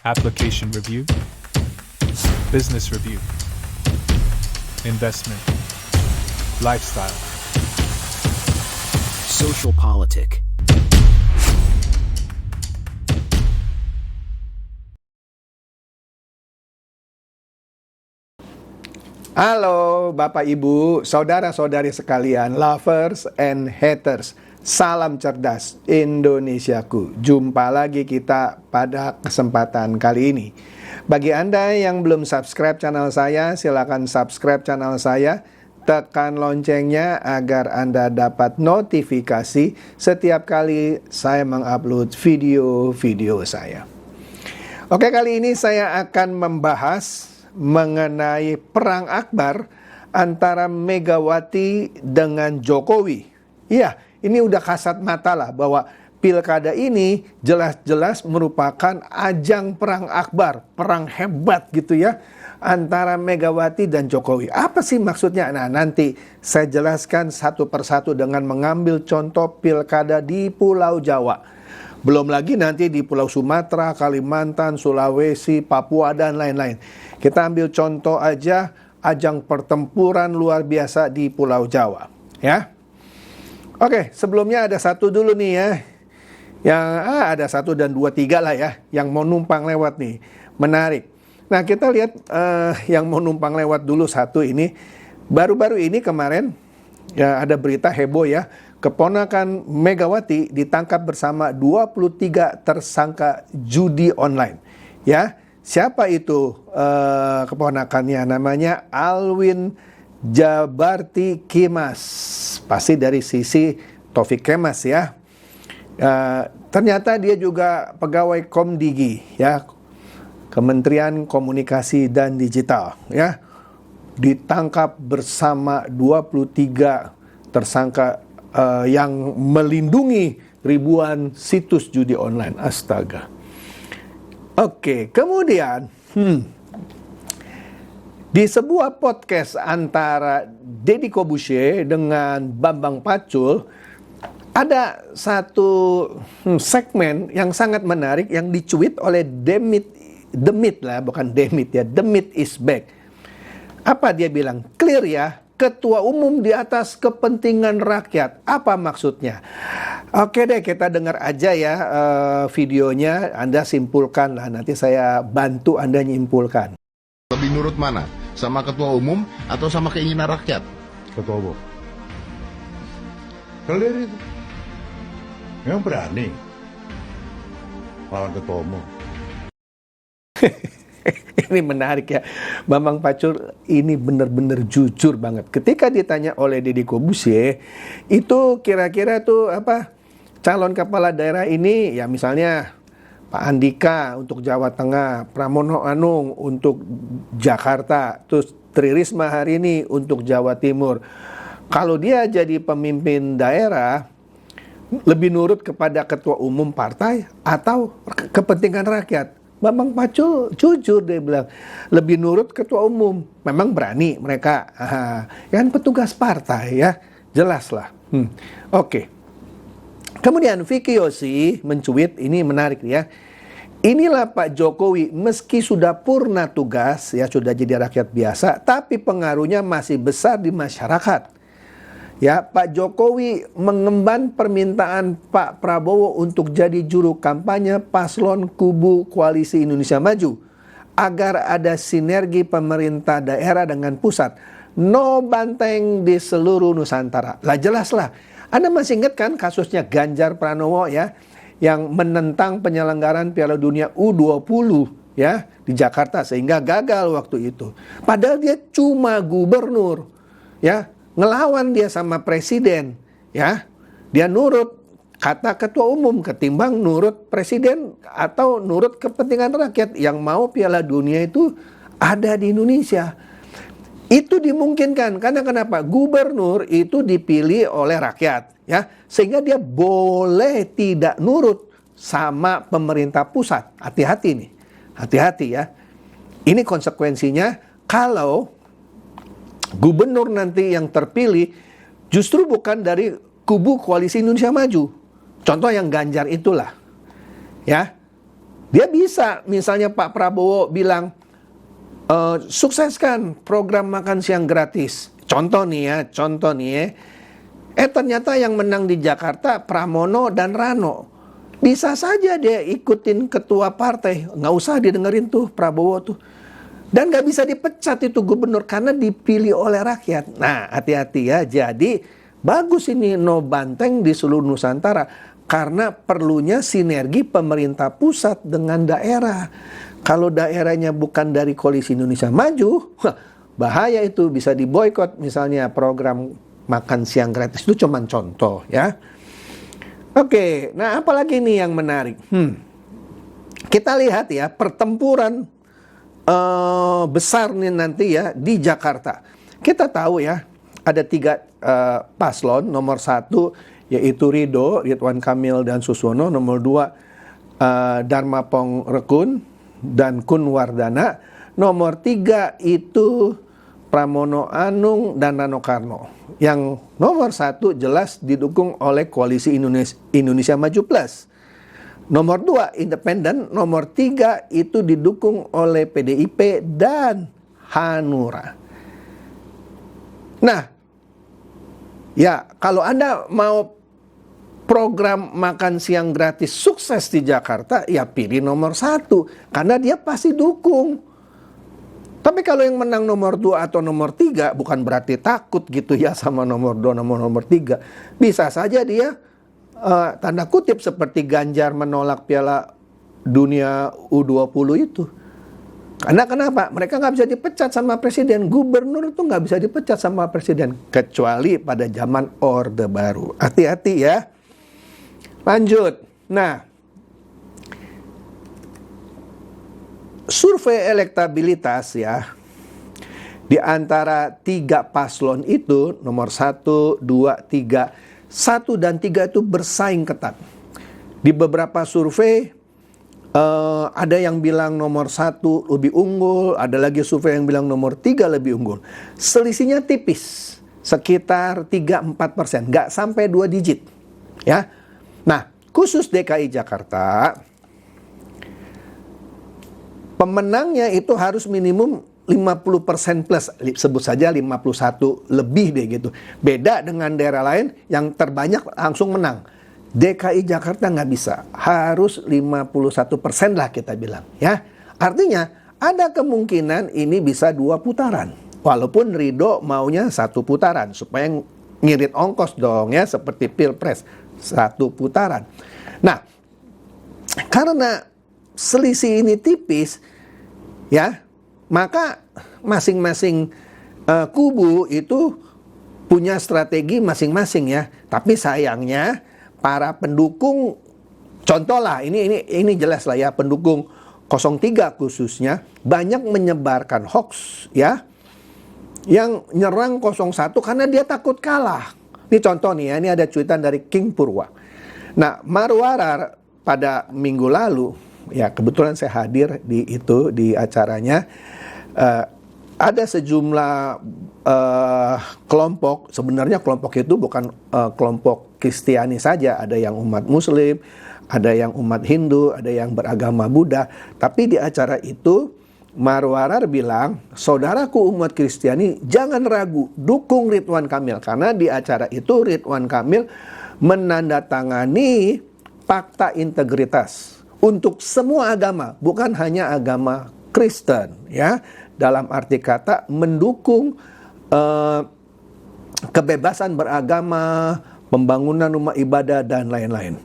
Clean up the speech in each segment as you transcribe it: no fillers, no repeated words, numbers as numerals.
application review, business review, investment, lifestyle, social politic. Halo Bapak Ibu, saudara-saudari sekalian, lovers and haters. Salam cerdas Indonesiaku. Jumpa lagi kita pada kesempatan kali ini. Bagi Anda yang belum subscribe channel saya, silakan subscribe channel saya. Tekan loncengnya agar Anda dapat notifikasi setiap kali saya mengupload video-video saya. Oke, kali ini saya akan membahas mengenai perang akbar antara Megawati dengan Jokowi. Iya, ini udah kasat mata lah bahwa pilkada ini jelas-jelas merupakan ajang perang akbar, perang hebat gitu ya, antara Megawati dan Jokowi. Apa sih maksudnya? Nah, nanti saya jelaskan satu persatu dengan mengambil contoh pilkada di Pulau Jawa. Belum lagi nanti di Pulau Sumatera, Kalimantan, Sulawesi, Papua, dan lain-lain. Kita ambil contoh aja ajang pertempuran luar biasa di Pulau Jawa. Ya. Oke, sebelumnya ada satu dulu nih ya. Yang ada 1 dan 2, 3 lah ya. Yang mau numpang lewat nih. Menarik. Nah, kita lihat yang mau numpang lewat dulu satu ini. Baru-baru ini kemarin ya ada berita heboh ya. Keponakan Megawati ditangkap bersama 23 tersangka judi online. Ya, siapa itu keponakannya? Namanya Alwin Jabarti Kimas. Pasti dari sisi Taufik Kemas ya. Ternyata dia juga pegawai Komdigi ya, Kementerian Komunikasi dan Digital ya. Ditangkap bersama 23 tersangka yang melindungi ribuan situs judi online. Astaga. Oke, kemudian di sebuah podcast antara Deddy Corbuzier dengan Bambang Pacul, ada satu segmen yang sangat menarik yang dicuit oleh Demit lah, bukan Demit ya, Demit is back. Apa dia bilang? Clear ya, ketua umum di atas kepentingan rakyat. Apa maksudnya? Oke deh, kita dengar aja ya videonya. Anda simpulkan lah, nanti saya bantu Anda nyimpulkan. Lebih nurut mana? Sama ketua umum atau sama keinginan rakyat? Ketua umum. Clear itu. Yang berani lawan ketua umum. Ini menarik ya. Bambang Pacul ini benar-benar jujur banget. Ketika ditanya oleh Deddy Corbuzier, itu kira-kira tuh apa, calon kepala daerah ini ya misalnya Pak Andika untuk Jawa Tengah, Pramono Anung untuk Jakarta, terus Tri Risma hari ini untuk Jawa Timur. Kalau dia jadi pemimpin daerah, lebih nurut kepada ketua umum partai atau kepentingan rakyat? Bambang Pacul jujur, dia bilang lebih nurut ketua umum. Memang berani mereka, kan petugas partai ya, jelas lah. Oke. Kemudian Vicky Yosi mencuit, ini menarik ya. Inilah Pak Jokowi, meski sudah purna tugas ya, sudah jadi rakyat biasa, tapi pengaruhnya masih besar di masyarakat. Ya, Pak Jokowi mengemban permintaan Pak Prabowo untuk jadi juru kampanye paslon kubu Koalisi Indonesia Maju agar ada sinergi pemerintah daerah dengan pusat. No banteng di seluruh Nusantara. Lah jelas lah. Anda masih ingat kan kasusnya Ganjar Pranowo ya, yang menentang penyelenggaraan Piala Dunia U20 ya di Jakarta sehingga gagal waktu itu. Padahal dia cuma gubernur ya. Ngelawan dia sama presiden, ya. Dia nurut kata ketua umum ketimbang nurut presiden atau nurut kepentingan rakyat yang mau Piala Dunia itu ada di Indonesia. Itu dimungkinkan karena kenapa? Gubernur itu dipilih oleh rakyat, ya. Sehingga dia boleh tidak nurut sama pemerintah pusat. Hati-hati nih. Hati-hati ya. Ini konsekuensinya kalau gubernur nanti yang terpilih justru bukan dari kubu Koalisi Indonesia Maju. Contoh yang Ganjar itulah. Ya. Dia bisa, misalnya Pak Prabowo bilang, sukseskan program makan siang gratis. Contoh nih ya. Ternyata yang menang di Jakarta Pramono dan Rano. Bisa saja dia ikutin ketua partai, nggak usah didengerin tuh Prabowo tuh. Dan nggak bisa dipecat itu gubernur karena dipilih oleh rakyat. Nah, hati-hati ya. Jadi bagus ini no banteng di seluruh Nusantara karena perlunya sinergi pemerintah pusat dengan daerah. Kalau daerahnya bukan dari Koalisi Indonesia Maju, bahaya itu, bisa diboikot. Misalnya program makan siang gratis itu cuma contoh ya. Oke, nah apalagi nih yang menarik? Kita lihat ya pertempuran besar nih nanti ya di Jakarta. Kita tahu ya ada 3 paslon. Nomor 1 yaitu Ridwan Kamil dan Suswono. Nomor 2 Darmapong Rekun dan Kun Wardana. Nomor 3 itu Pramono Anung dan Rano Karno. Yang nomor 1 jelas didukung oleh Koalisi Indonesia Maju Plus. Nomor 2 independen. Nomor 3 itu didukung oleh PDIP dan Hanura. Nah, ya kalau Anda mau program makan siang gratis sukses di Jakarta, ya pilih nomor 1 karena dia pasti dukung. Tapi kalau yang menang nomor 2 atau nomor 3 bukan berarti takut gitu ya sama nomor 2, nomor 3. Bisa saja dia tanda kutip seperti Ganjar menolak Piala Dunia U20 itu. Karena kenapa? Mereka nggak bisa dipecat sama presiden. Gubernur itu nggak bisa dipecat sama presiden kecuali pada zaman Orde Baru. Hati-hati ya. Lanjut. Nah, survei elektabilitas ya, di antara 3 paslon itu, nomor 1, 2, 3, 1 dan 3 itu bersaing ketat. Di beberapa survei ada yang bilang nomor 1 lebih unggul, ada lagi survei yang bilang nomor 3 lebih unggul. Selisihnya tipis, sekitar 3-4%, nggak sampai 2 digit. Ya. Nah, khusus DKI Jakarta, pemenangnya itu harus minimum 50% plus, sebut saja 51 lebih deh gitu. Beda dengan daerah lain yang terbanyak langsung menang. DKI Jakarta nggak bisa, harus 51% lah kita bilang ya. Artinya ada kemungkinan ini bisa 2 putaran. Walaupun Ridho maunya 1 putaran supaya ngirit ongkos dong ya, seperti Pilpres 1 putaran. Nah, karena selisih ini tipis ya, maka masing-masing kubu itu punya strategi masing-masing ya. Tapi sayangnya para pendukung, contoh lah, ini jelas lah ya, pendukung 03 khususnya banyak menyebarkan hoax ya, yang nyerang 01 karena dia takut kalah. Ini contoh nih ya, ini ada cuitan dari King Purwa. Nah, Marwarar pada minggu lalu, ya kebetulan saya hadir di acaranya, ada sejumlah kelompok. Sebenarnya kelompok itu bukan kelompok Kristiani saja, ada yang umat Muslim, ada yang umat Hindu, ada yang beragama Buddha. Tapi di acara itu Marwarar bilang, saudaraku umat Kristiani jangan ragu, dukung Ridwan Kamil. Karena di acara itu Ridwan Kamil menandatangani fakta integritas untuk semua agama, bukan hanya agama Kristen ya. Dalam arti kata mendukung kebebasan beragama, pembangunan rumah ibadah dan lain-lain.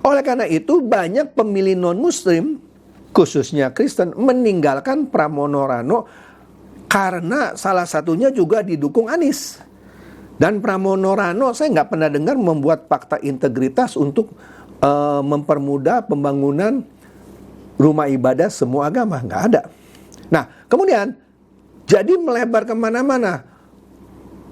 Oleh karena itu banyak pemilih non-muslim, khususnya Kristen, meninggalkan Pramono Rano karena salah satunya juga didukung Anies. Dan Pramono Rano saya nggak pernah dengar membuat fakta integritas untuk mempermudah pembangunan rumah ibadah semua agama, nggak ada. Nah, kemudian jadi melebar kemana-mana.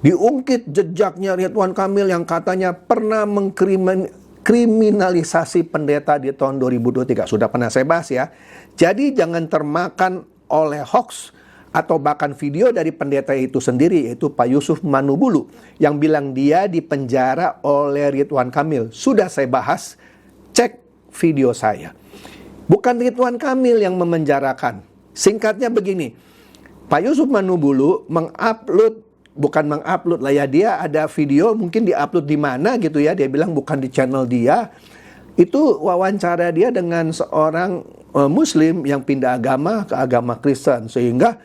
Diungkit jejaknya Ridwan Kamil yang katanya pernah mengkriminalisasi pendeta di tahun 2023. Sudah pernah saya bahas ya. Jadi jangan termakan oleh hoax atau bahkan video dari pendeta itu sendiri, yaitu Pak Yusuf Manubulu, yang bilang dia dipenjara oleh Ridwan Kamil. Sudah saya bahas, cek video saya. Bukan Ridwan Kamil yang memenjarakan. Singkatnya begini, Pak Yusuf Manubulu bukan mengupload lah ya, dia ada video mungkin diupload di mana gitu ya, dia bilang bukan di channel dia. Itu wawancara dia dengan seorang Muslim yang pindah agama ke agama Kristen, sehingga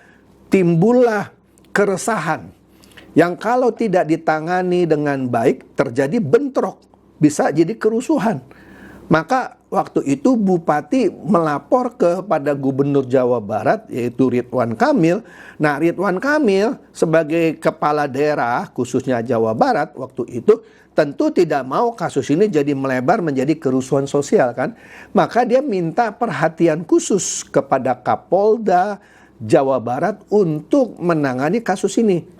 timbullah keresahan yang kalau tidak ditangani dengan baik terjadi bentrok, bisa jadi kerusuhan. Maka waktu itu Bupati melapor kepada Gubernur Jawa Barat, yaitu Ridwan Kamil. Nah, Ridwan Kamil sebagai kepala daerah khususnya Jawa Barat waktu itu tentu tidak mau kasus ini jadi melebar menjadi kerusuhan sosial kan. Maka dia minta perhatian khusus kepada Kapolda Jawa Barat untuk menangani kasus ini.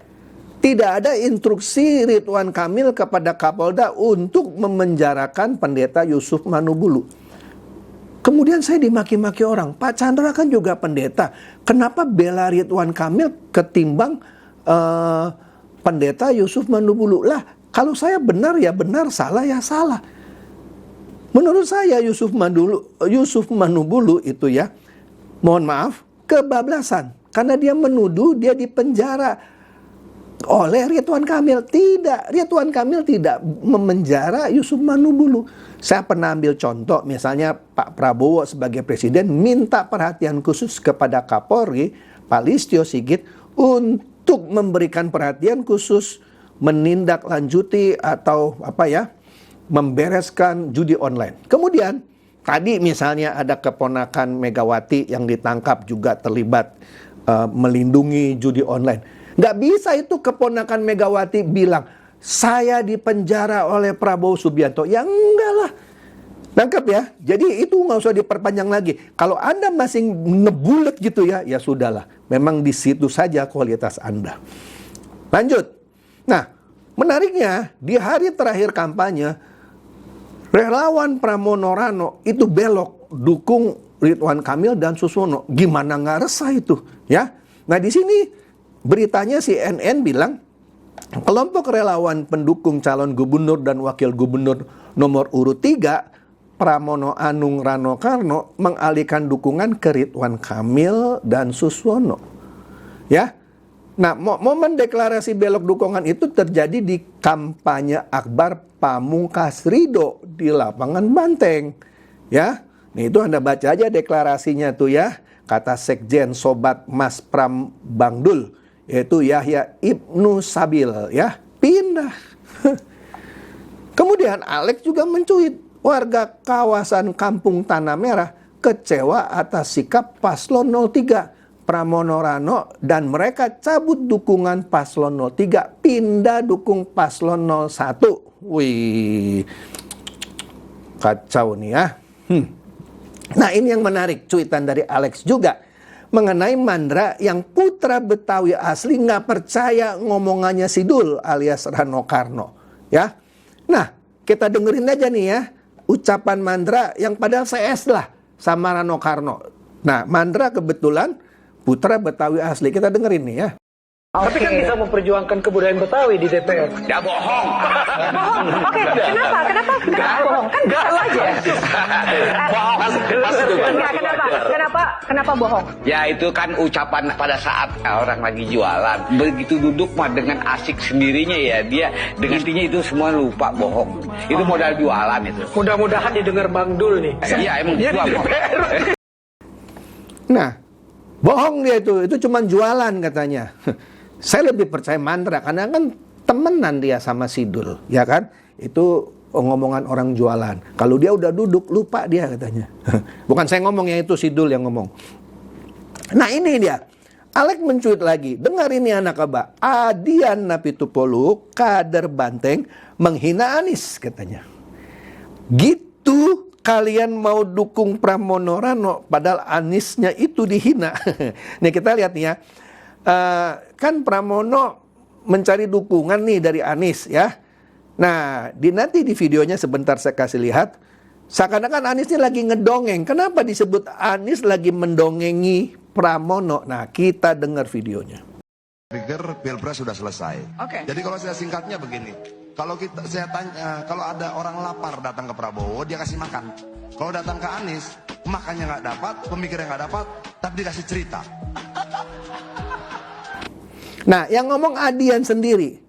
Tidak ada instruksi Ridwan Kamil kepada Kapolda untuk memenjarakan pendeta Yusuf Manubulu. Kemudian saya dimaki-maki orang, Pak Chandra kan juga pendeta, kenapa bela Ridwan Kamil ketimbang pendeta Yusuf Manubulu? Lah, kalau saya benar ya benar, salah ya salah. Menurut saya Yusuf Manubulu itu ya, mohon maaf, kebablasan. Karena dia menuduh dia dipenjara oleh Ridwan Kamil. Tidak, Ridwan Kamil tidak memenjara Yusuf Manubulu. Saya pernah ambil contoh, misalnya Pak Prabowo sebagai presiden minta perhatian khusus kepada Kapolri, Pak Listio Sigit, untuk memberikan perhatian khusus, menindaklanjuti atau membereskan judi online. Kemudian, tadi misalnya ada keponakan Megawati yang ditangkap juga terlibat melindungi judi online. Nggak bisa itu keponakan Megawati bilang, saya dipenjara oleh Prabowo Subianto. Ya enggak lah. Nangkep ya? Jadi itu nggak usah diperpanjang lagi. Kalau Anda masih ngebulet gitu ya, ya sudahlah. Memang di situ saja kualitas Anda. Lanjut. Nah, menariknya di hari terakhir kampanye, relawan Pramono Rano itu belok dukung Ridwan Kamil dan Suswono. Gimana nggak resah itu? Ya. Nah di sini beritanya CNN bilang kelompok relawan pendukung calon gubernur dan wakil gubernur nomor urut 3 Pramono Anung Rano Karno mengalihkan dukungan ke Ridwan Kamil dan Suswono. Ya. Nah, momen deklarasi belok dukungan itu terjadi di kampanye akbar Pamungkas Ridho di lapangan Banteng. Ya. Nah, itu Anda baca aja deklarasinya tuh ya. Kata Sekjen Sobat Mas Pram Bangdul, yaitu Yahya Ibnu Sabil, ya, pindah. Kemudian Alex juga mencuit, warga kawasan Kampung Tanah Merah kecewa atas sikap Paslon 03 Pramono Rano dan mereka cabut dukungan Paslon 03, pindah dukung Paslon 01. Wih, kacau nih ya. Nah ini yang menarik, cuitan dari Alex juga mengenai Mandra yang putra Betawi asli nggak percaya ngomongannya Sidul alias Rano Karno, ya. Nah kita dengerin aja nih ya ucapan Mandra yang padahal CS lah sama Rano Karno. Nah Mandra kebetulan putra Betawi asli, kita dengerin nih ya. Tapi kan bisa memperjuangkan kebudayaan Betawi di DPR. Ya bohong. Bohong. Oke, kenapa bohong? Kan bisa saja. Kenapa bohong? Ya itu kan ucapan pada saat orang lagi jualan. Begitu duduk mah dengan asik sendirinya ya dia dengan intinya itu semua lupa bohong. Itu modal jualan itu. Mudah-mudahan didengar Bang Dul nih. Iya emang gua bohong. Nah, bohong dia itu cuma jualan katanya. Saya lebih percaya Mandra karena kan temenan dia sama Sidul, ya kan? Itu ngomongan orang jualan. Kalau dia udah duduk lupa dia katanya. Bukan saya ngomong, yang itu Sidul yang ngomong. Nah ini dia. Alex mencuit lagi. Dengar ini anak abah. Adian Napitupolu, kader Banteng, menghina Anies katanya. Gitu kalian mau dukung Pramono Rano padahal Aniesnya itu dihina. Nih kita lihat nih ya. Kan Pramono mencari dukungan nih dari Anies ya. Nah, nanti di videonya sebentar saya kasih lihat. Seakan-akan Anies ini lagi ngedongeng. Kenapa disebut Anies lagi mendongengi Pramono? Nah, kita dengar videonya. Pikir Pilpres sudah selesai. Oke. Jadi kalau saya singkatnya begini. Kalau saya tanya, kalau ada orang lapar datang ke Prabowo, dia kasih makan. Kalau datang ke Anies, makannya nggak dapat, pemikirannya nggak dapat, tapi dikasih cerita. Nah, yang ngomong Adian sendiri.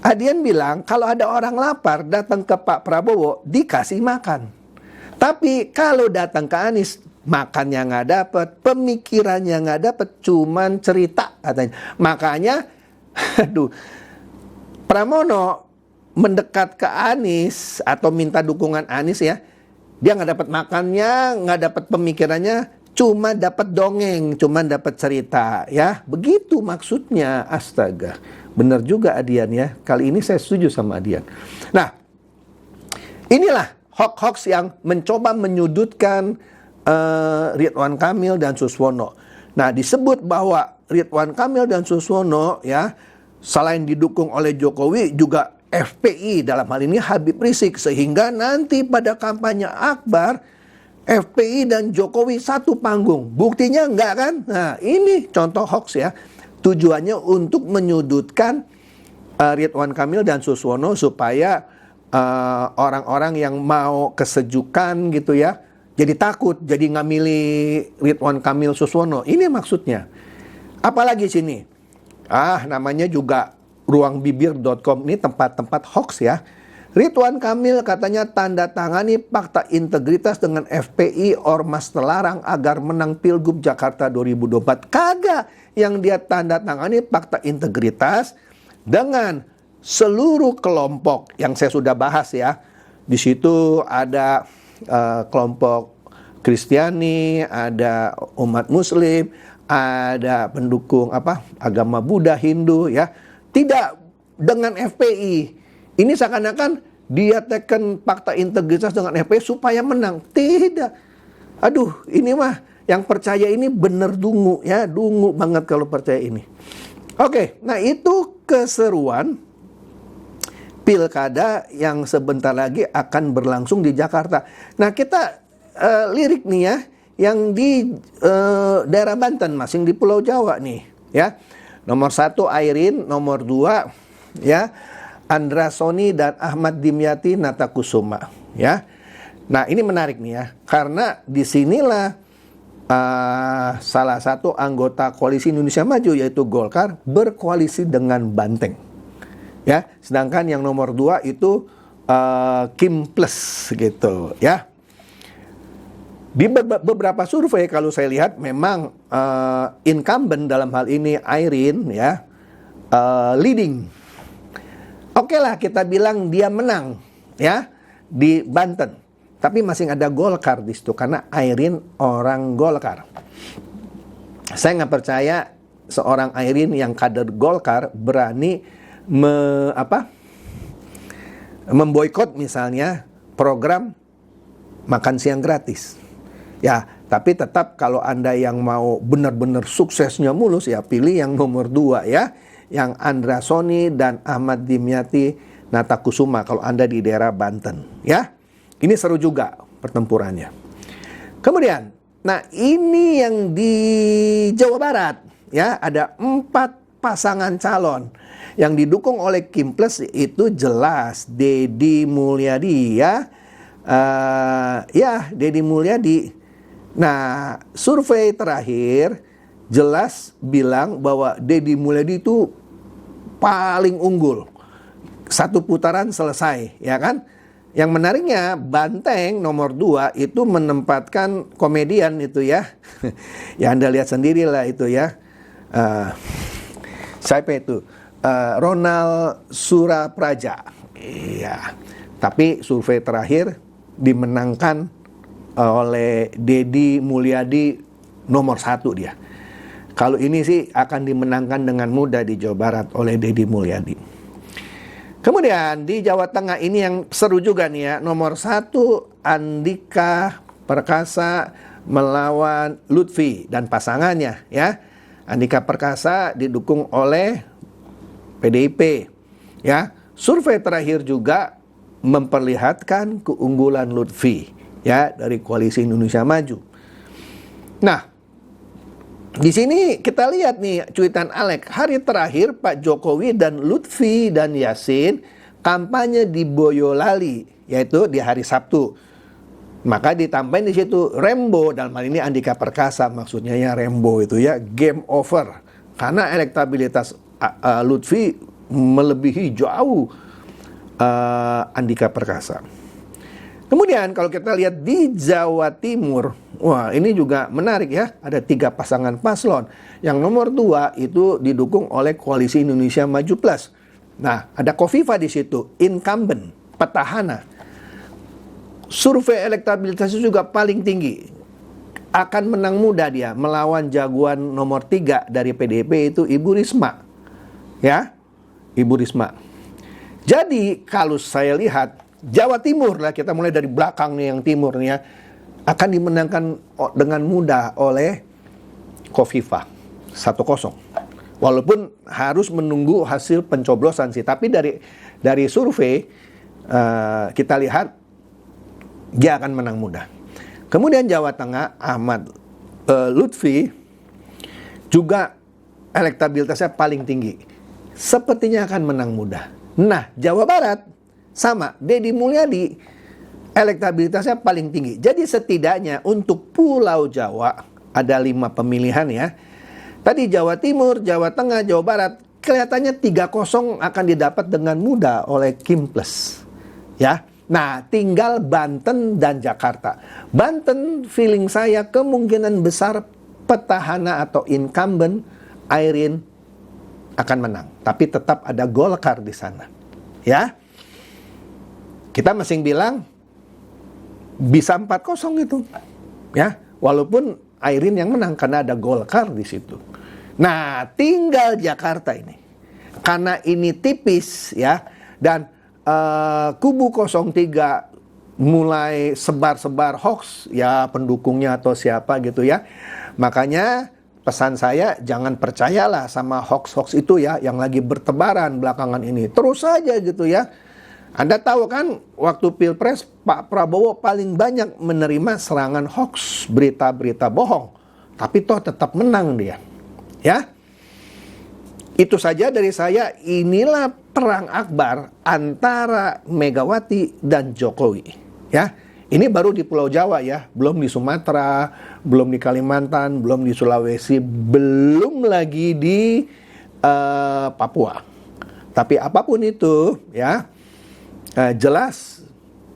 Adian bilang kalau ada orang lapar datang ke Pak Prabowo dikasih makan. Tapi kalau datang ke Anies makannya nggak dapat, pemikirannya nggak dapat, cuman cerita katanya. Makanya, aduh, Pramono mendekat ke Anies atau minta dukungan Anies ya, dia nggak dapat makannya, nggak dapat pemikirannya, cuma dapat dongeng, cuma dapat cerita ya. Begitu maksudnya. Astaga, benar juga Adian ya. Kali ini saya setuju sama Adian. Nah, inilah hoax-hoax yang mencoba menyudutkan Ridwan Kamil dan Suswono. Nah, disebut bahwa Ridwan Kamil dan Suswono ya, selain didukung oleh Jokowi juga FPI, dalam hal ini Habib Rizik, sehingga nanti pada kampanye akbar FPI dan Jokowi satu panggung. Buktinya enggak kan? Nah, ini contoh hoax ya. Tujuannya untuk menyudutkan Ridwan Kamil dan Suswono supaya orang-orang yang mau kesejukan gitu ya, jadi takut, jadi nggak milih Ridwan Kamil Suswono. Ini maksudnya. Apalagi sini? Namanya juga ruangbibir.com, ini tempat-tempat hoax ya. Ridwan Kamil katanya tanda tangani fakta integritas dengan FPI Ormas terlarang agar menang Pilgub Jakarta 2024. Kagak, yang dia tanda tangani fakta integritas dengan seluruh kelompok yang saya sudah bahas ya. Di situ ada kelompok Kristiani, ada umat Muslim, ada pendukung agama Buddha, Hindu ya. Tidak dengan FPI. Ini seakan-akan dia teken fakta integritas dengan FPI supaya menang. Tidak. Aduh, ini mah yang percaya ini bener dungu ya, dungu banget kalau percaya ini. Oke, nah itu keseruan pilkada yang sebentar lagi akan berlangsung di Jakarta. Nah, kita lirik nih ya, yang di daerah Banten, masing di Pulau Jawa nih ya. Nomor 1 Airin, nomor 2 ya Andra Soni dan Ahmad Dimyati Natakusuma ya. Nah, ini menarik nih ya, karena disinilah salah satu anggota koalisi Indonesia Maju yaitu Golkar berkoalisi dengan Banteng. Ya, sedangkan yang nomor 2 itu Kim Plus gitu ya. Di beberapa survei kalau saya lihat memang incumbent dalam hal ini Airin ya leading. Oke lah, kita bilang dia menang ya di Banten. Tapi masih ada Golkar di situ karena Airin orang Golkar. Saya nggak percaya seorang Airin yang kader Golkar berani memboikot misalnya program makan siang gratis. Ya, tapi tetap kalau Anda yang mau benar-benar suksesnya mulus ya pilih yang nomor 2 ya, yang Andra Soni dan Ahmad Dimyati Natakusuma kalau Anda di daerah Banten ya. Ini seru juga pertempurannya. Kemudian, nah ini yang di Jawa Barat ya, ada 4 pasangan calon yang didukung oleh Kim Plus itu jelas Deddy Mulyadi ya. Deddy Mulyadi. Nah, survei terakhir jelas bilang bahwa Deddy Mulyadi itu paling unggul. 1 putaran selesai, ya kan? Yang menariknya Banteng nomor 2 itu menempatkan komedian itu ya. Ya Anda lihat sendirilah itu ya. Siapa itu? Ronald Surapraja. Iya. Tapi survei terakhir dimenangkan oleh Deddy Mulyadi nomor 1 dia. Kalau ini sih akan dimenangkan dengan mudah di Jawa Barat oleh Deddy Mulyadi. Kemudian di Jawa Tengah ini yang seru juga nih ya. Nomor 1 Andika Perkasa melawan Lutfi dan pasangannya ya. Andika Perkasa didukung oleh PDIP ya. Survei terakhir juga memperlihatkan keunggulan Lutfi ya dari Koalisi Indonesia Maju. Nah, di sini kita lihat nih cuitan Alek. Hari terakhir Pak Jokowi dan Lutfi dan Yasin kampanye di Boyolali, yaitu di hari Sabtu. Maka ditambahin di situ Rembo, dalam hal ini Andika Perkasa maksudnya ya, Rembo itu ya, game over. Karena elektabilitas Lutfi melebihi jauh Andika Perkasa. Kemudian kalau kita lihat di Jawa Timur, wah ini juga menarik ya, ada 3 pasangan paslon. Yang nomor 2 itu didukung oleh Koalisi Indonesia Maju Plus. Nah, ada Kofifa di situ, incumbent, petahana. Survei elektabilitasnya juga paling tinggi. Akan menang mudah dia melawan jagoan nomor 3 dari PDIP itu Ibu Risma. Ya, Ibu Risma. Jadi kalau saya lihat Jawa Timur lah, kita mulai dari belakang nih yang timur nih ya, akan dimenangkan dengan mudah oleh Kofifa 1-0. Walaupun harus menunggu hasil pencoblosan sih, tapi dari survei kita lihat dia akan menang mudah. Kemudian Jawa Tengah, Ahmad Lutfi juga elektabilitasnya paling tinggi, sepertinya akan menang mudah. Nah, Jawa Barat sama, Deddy Mulyadi elektabilitasnya paling tinggi. Jadi setidaknya untuk Pulau Jawa ada 5 pemilihan ya. Tadi Jawa Timur, Jawa Tengah, Jawa Barat kelihatannya 3-0 akan didapat dengan mudah oleh Kim Plus. Ya. Nah, tinggal Banten dan Jakarta. Banten feeling saya kemungkinan besar petahana atau incumbent Airin akan menang. Tapi tetap ada Golkar di sana. Ya. Kita masing bilang bisa 4-0 itu. Ya, walaupun Airin yang menang karena ada Golkar di situ. Nah, tinggal Jakarta ini. Karena ini tipis ya, dan kubu 03 mulai sebar-sebar hoax ya, pendukungnya atau siapa gitu ya. Makanya pesan saya, jangan percayalah sama hoax-hoax itu ya, yang lagi bertebaran belakangan ini. Terus saja gitu ya. Anda tahu kan, waktu Pilpres Pak Prabowo paling banyak menerima serangan hoax, berita-berita bohong. Tapi toh tetap menang dia. Ya. Itu saja dari saya, inilah perang akbar antara Megawati dan Jokowi. Ya. Ini baru di Pulau Jawa ya, belum di Sumatera, belum di Kalimantan, belum di Sulawesi, belum lagi di Papua. Tapi apapun itu ya, jelas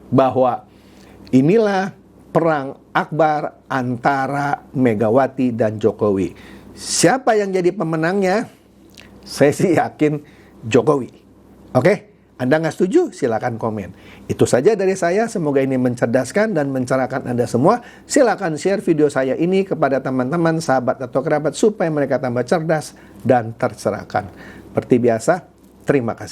bahwa inilah perang akbar antara Megawati dan Jokowi. Siapa yang jadi pemenangnya? Saya sih yakin Jokowi. Oke? Anda nggak setuju? Silakan komen. Itu saja dari saya. Semoga ini mencerdaskan dan mencerahkan Anda semua. Silakan share video saya ini kepada teman-teman, sahabat atau kerabat supaya mereka tambah cerdas dan tercerahkan. Seperti biasa, terima kasih.